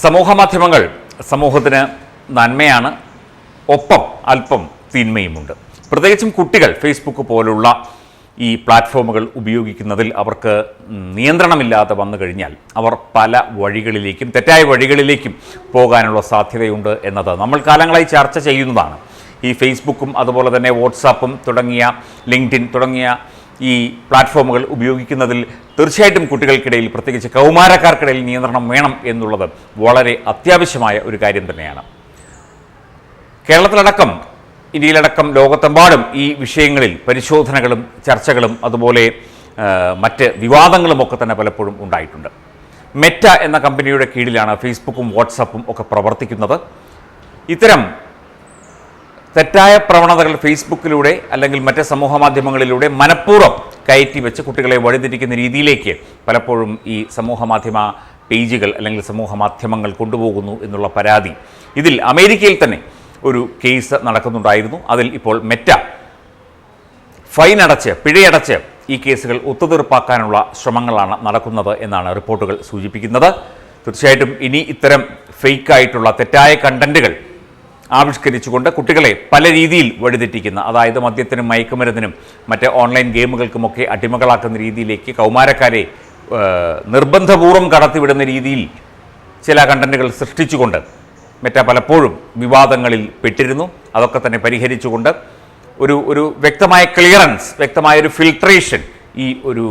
സമൂഹമാധ്യമങ്ങൾ സമൂഹത്തിന് നന്മയാണ്, ഒപ്പം അല്പം തിന്മയുമുണ്ട്. പ്രത്യേകിച്ചും കുട്ടികൾ ഫേസ്ബുക്ക് പോലുള്ള ഈ പ്ലാറ്റ്ഫോമുകൾ ഉപയോഗിക്കുന്നതിൽ അവർക്ക് നിയന്ത്രണമില്ലാതെ വന്നു കഴിഞ്ഞാൽ അവർ പല വഴികളിലേക്കും തെറ്റായ വഴികളിലേക്കും പോകാനുള്ള സാധ്യതയുണ്ട് എന്നത് നമ്മൾ കാലങ്ങളായി ചർച്ച ചെയ്യുന്നതാണ്. ഈ ഫേസ്ബുക്കും അതുപോലെ തന്നെ വാട്സാപ്പും തുടങ്ങിയ ലിങ്ക്ഡിൻ തുടങ്ങിയ ഈ പ്ലാറ്റ്ഫോമുകൾ ഉപയോഗിക്കുന്നതിൽ തീർച്ചയായിട്ടും കുട്ടികൾക്കിടയിൽ പ്രത്യേകിച്ച് കൗമാരക്കാർക്കിടയിൽ നിയന്ത്രണം വേണം എന്നുള്ളത് വളരെ അത്യാവശ്യമായ ഒരു കാര്യം തന്നെയാണ്. കേരളത്തിലടക്കം ഇന്ത്യയിലടക്കം ലോകത്തെമ്പാടും ഈ വിഷയങ്ങളിൽ പരിശോധനകളും ചർച്ചകളും അതുപോലെ മറ്റ് വിവാദങ്ങളുമൊക്കെ തന്നെ പലപ്പോഴും ഉണ്ടായിട്ടുണ്ട്. മെറ്റ എന്ന കമ്പനിയുടെ കീഴിലാണ് ഫേസ്ബുക്കും വാട്സാപ്പും ഒക്കെ പ്രവർത്തിക്കുന്നത്. ഇത്തരം തെറ്റായ പ്രവണതകൾ ഫേസ്ബുക്കിലൂടെ അല്ലെങ്കിൽ മറ്റ് സമൂഹ മാധ്യമങ്ങളിലൂടെ മനഃപൂർവ്വം കയറ്റി വെച്ച് കുട്ടികളെ വഴിതിരിക്കുന്ന രീതിയിലേക്ക് പലപ്പോഴും ഈ സമൂഹ മാധ്യമ പേജുകൾ അല്ലെങ്കിൽ സമൂഹ മാധ്യമങ്ങൾ കൊണ്ടുപോകുന്നു എന്നുള്ള പരാതി ഇതിൽ അമേരിക്കയിൽ തന്നെ ഒരു കേസ് നടക്കുന്നുണ്ടായിരുന്നു. അതിൽ ഇപ്പോൾ മെറ്റ പിഴയടച്ച് ഈ കേസുകൾ ഒത്തുതീർപ്പാക്കാനുള്ള ശ്രമങ്ങളാണ് നടക്കുന്നത് എന്നാണ് റിപ്പോർട്ടുകൾ സൂചിപ്പിക്കുന്നത്. തീർച്ചയായിട്ടും ഇനി ഇത്തരം ഫേക്കായിട്ടുള്ള തെറ്റായ കണ്ടന്റുകൾ ആവിഷ്കരിച്ചുകൊണ്ട് കുട്ടികളെ പല രീതിയിൽ വഴിതെറ്റിക്കുന്ന, അതായത് മദ്യത്തിനും മയക്കുമരുന്നിനും മറ്റ് ഓൺലൈൻ ഗെയിമുകൾക്കുമൊക്കെ അടിമകളാക്കുന്ന രീതിയിലേക്ക് കൗമാരക്കാരെ നിർബന്ധപൂർവ്വം കടത്തിവിടുന്ന രീതിയിൽ ചില കണ്ടന്റുകൾ സൃഷ്ടിച്ചുകൊണ്ട് മെറ്റ പലപ്പോഴും വിവാദങ്ങളിൽ പെട്ടിരുന്നു. അതൊക്കെ തന്നെ പരിഹരിച്ചുകൊണ്ട് ഒരു വ്യക്തമായ ക്ലിയറൻസ്, വ്യക്തമായൊരു ഫിൽട്രേഷൻ ഈ ഒരു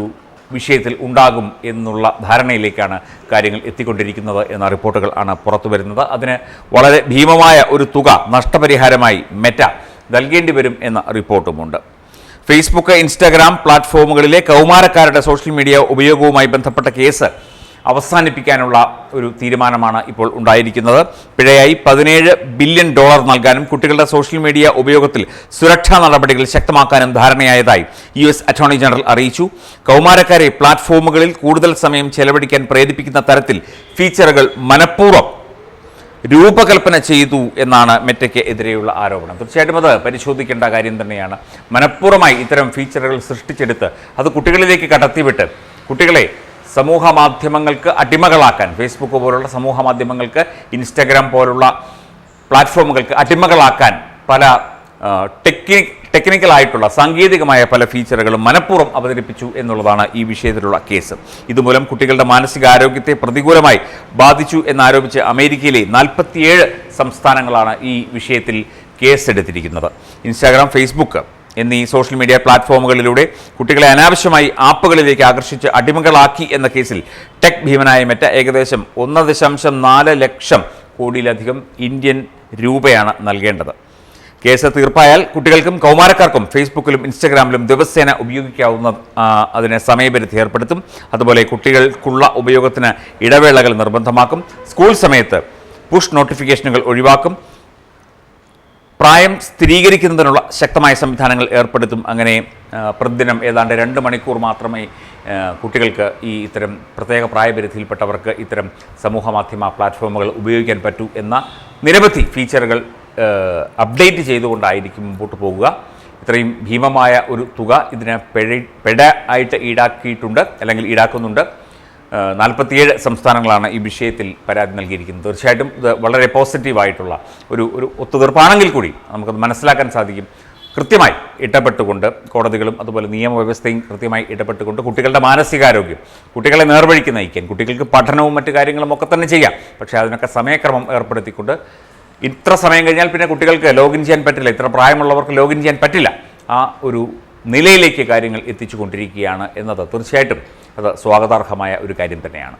വിഷയത്തിൽ ഉണ്ടാകും എന്നുള്ള ധാരണയിലേക്കാണ് കാര്യങ്ങൾ എത്തിക്കൊണ്ടിരിക്കുന്നത് എന്ന റിപ്പോർട്ടുകൾ ആണ് പുറത്തു വരുന്നത്. അതിന് വളരെ ഭീമമായ ഒരു തുക നഷ്ടപരിഹാരമായി മെറ്റ നൽകേണ്ടി വരും എന്ന റിപ്പോർട്ടുമുണ്ട്. ഫേസ്ബുക്ക്, ഇൻസ്റ്റാഗ്രാം പ്ലാറ്റ്ഫോമുകളിലെ കൗമാരക്കാരുടെ സോഷ്യൽ മീഡിയ ഉപയോഗവുമായി ബന്ധപ്പെട്ട കേസ് അവസാനിപ്പിക്കാനുള്ള ഒരു തീരുമാനമാണ് ഇപ്പോൾ ഉണ്ടായിരിക്കുന്നത്. പിഴയായി $17 ബില്യൺ നൽകാനും കുട്ടികളുടെ സോഷ്യൽ മീഡിയ ഉപയോഗത്തിൽ സുരക്ഷാ നടപടികൾ ശക്തമാക്കാനും ധാരണയായതായി US അറ്റോർണി ജനറൽ അറിയിച്ചു. കൗമാരക്കാരെ പ്ലാറ്റ്ഫോമുകളിൽ കൂടുതൽ സമയം ചെലവഴിക്കാൻ പ്രേരിപ്പിക്കുന്ന തരത്തിൽ ഫീച്ചറുകൾ മനഃപൂർവ്വം രൂപകൽപ്പന ചെയ്തു എന്നാണ് മെറ്റയ്ക്ക് എതിരെയുള്ള ആരോപണം. തീർച്ചയായിട്ടും അത് പരിശോധിക്കേണ്ട കാര്യം തന്നെയാണ്. മനഃപൂർവ്വമായി ഇത്തരം ഫീച്ചറുകൾ സൃഷ്ടിച്ചെടുത്ത് അത് കുട്ടികളിലേക്ക് കടത്തിവിട്ട് കുട്ടികളെ സമൂഹ മാധ്യമങ്ങൾക്ക് അടിമകളാക്കാൻ, ഫേസ്ബുക്ക് പോലുള്ള സമൂഹ മാധ്യമങ്ങൾക്ക്, ഇൻസ്റ്റഗ്രാം പോലുള്ള പ്ലാറ്റ്ഫോമുകൾക്ക് അടിമകളാക്കാൻ പല ടെക്നിക്കലായിട്ടുള്ള സാങ്കേതികമായ പല ഫീച്ചറുകളും മനഃപൂർവ്വം അവതരിപ്പിച്ചു എന്നുള്ളതാണ് ഈ വിഷയത്തിലുള്ള കേസ്. ഇതുമൂലം കുട്ടികളുടെ മാനസികാരോഗ്യത്തെ പ്രതികൂലമായി ബാധിച്ചു എന്നാരോപിച്ച് അമേരിക്കയിലെ 47 സംസ്ഥാനങ്ങളാണ് ഈ വിഷയത്തിൽ കേസെടുത്തിരിക്കുന്നത്. ഇൻസ്റ്റാഗ്രാം, ഫേസ്ബുക്ക് എന്നീ സോഷ്യൽ മീഡിയ പ്ലാറ്റ്ഫോമുകളിലൂടെ കുട്ടികളെ അനാവശ്യമായി ആപ്പുകളിലേക്ക് ആകർഷിച്ച് അടിമകളാക്കി എന്ന കേസിൽ ടെക് ഭീമനായ മെറ്റ ഏകദേശം 1.4 ലക്ഷം കോടിയിലധികം ഇന്ത്യൻ രൂപയാണ് നൽകേണ്ടത്. കേസ് തീർപ്പായാൽ കുട്ടികൾക്കും കൗമാരക്കാർക്കും ഫേസ്ബുക്കിലും ഇൻസ്റ്റഗ്രാമിലും ദിവസേന ഉപയോഗിക്കാവുന്ന അതിന് സമയപരിധി ഏർപ്പെടുത്തും. അതുപോലെ കുട്ടികൾക്കുള്ള ഉപയോഗത്തിന് ഇടവേളകൾ നിർബന്ധമാക്കും. സ്കൂൾ സമയത്ത് പുഷ് നോട്ടിഫിക്കേഷനുകൾ ഒഴിവാക്കും. പ്രായം സ്ഥിരീകരിക്കുന്നതിനുള്ള ശക്തമായ സംവിധാനങ്ങൾ ഏർപ്പെടുത്തും. അങ്ങനെ പ്രതിദിനം ഏതാണ്ട് 2 മണിക്കൂർ മാത്രമേ കുട്ടികൾക്ക് ഇത്തരം പ്രത്യേക പ്രായപരിധിയിൽപ്പെട്ടവർക്ക് ഇത്തരം സമൂഹ മാധ്യമ പ്ലാറ്റ്ഫോമുകൾ ഉപയോഗിക്കാൻ പറ്റൂ എന്ന നിരവധി ഫീച്ചറുകൾ അപ്ഡേറ്റ് ചെയ്തുകൊണ്ടായിരിക്കും മുമ്പോട്ട് പോകുക. ഇത്രയും ഭീമമായ ഒരു തുക ഇതിന് പിഴ ആയിട്ട് ഈടാക്കിയിട്ടുണ്ട് അല്ലെങ്കിൽ ഈടാക്കുന്നുണ്ട്. 47 സംസ്ഥാനങ്ങളാണ് ഈ വിഷയത്തിൽ പരാതി നൽകിയിരിക്കുന്നത്. തീർച്ചയായിട്ടും ഇത് വളരെ പോസിറ്റീവായിട്ടുള്ള ഒരു ഒത്തുതീർപ്പാണെങ്കിൽ കൂടി നമുക്കത് മനസ്സിലാക്കാൻ സാധിക്കും. കൃത്യമായി ഇടപെട്ടുകൊണ്ട് കോടതികളും അതുപോലെ നിയമവ്യവസ്ഥയും കൃത്യമായി ഇടപെട്ടുകൊണ്ട് കുട്ടികളുടെ മാനസികാരോഗ്യം, കുട്ടികളെ നേർവഴിക്ക് നയിക്കാൻ, കുട്ടികൾക്ക് പഠനവും മറ്റു കാര്യങ്ങളും ഒക്കെ തന്നെ ചെയ്യാം. പക്ഷേ അതിനൊക്കെ സമയക്രമം ഏർപ്പെടുത്തിക്കൊണ്ട് ഇത്ര സമയം കഴിഞ്ഞാൽ പിന്നെ കുട്ടികൾക്ക് ലോഗിൻ ചെയ്യാൻ പറ്റില്ല, ഇത്ര പ്രായമുള്ളവർക്ക് ലോഗിൻ ചെയ്യാൻ പറ്റില്ല, ആ ഒരു നിലയിലേക്ക് കാര്യങ്ങൾ എത്തിച്ചു കൊണ്ടിരിക്കുകയാണ് എന്നത് തീർച്ചയായിട്ടും അത് സ്വാഗതാർഹമായ ഒരു കാര്യം തന്നെയാണ്.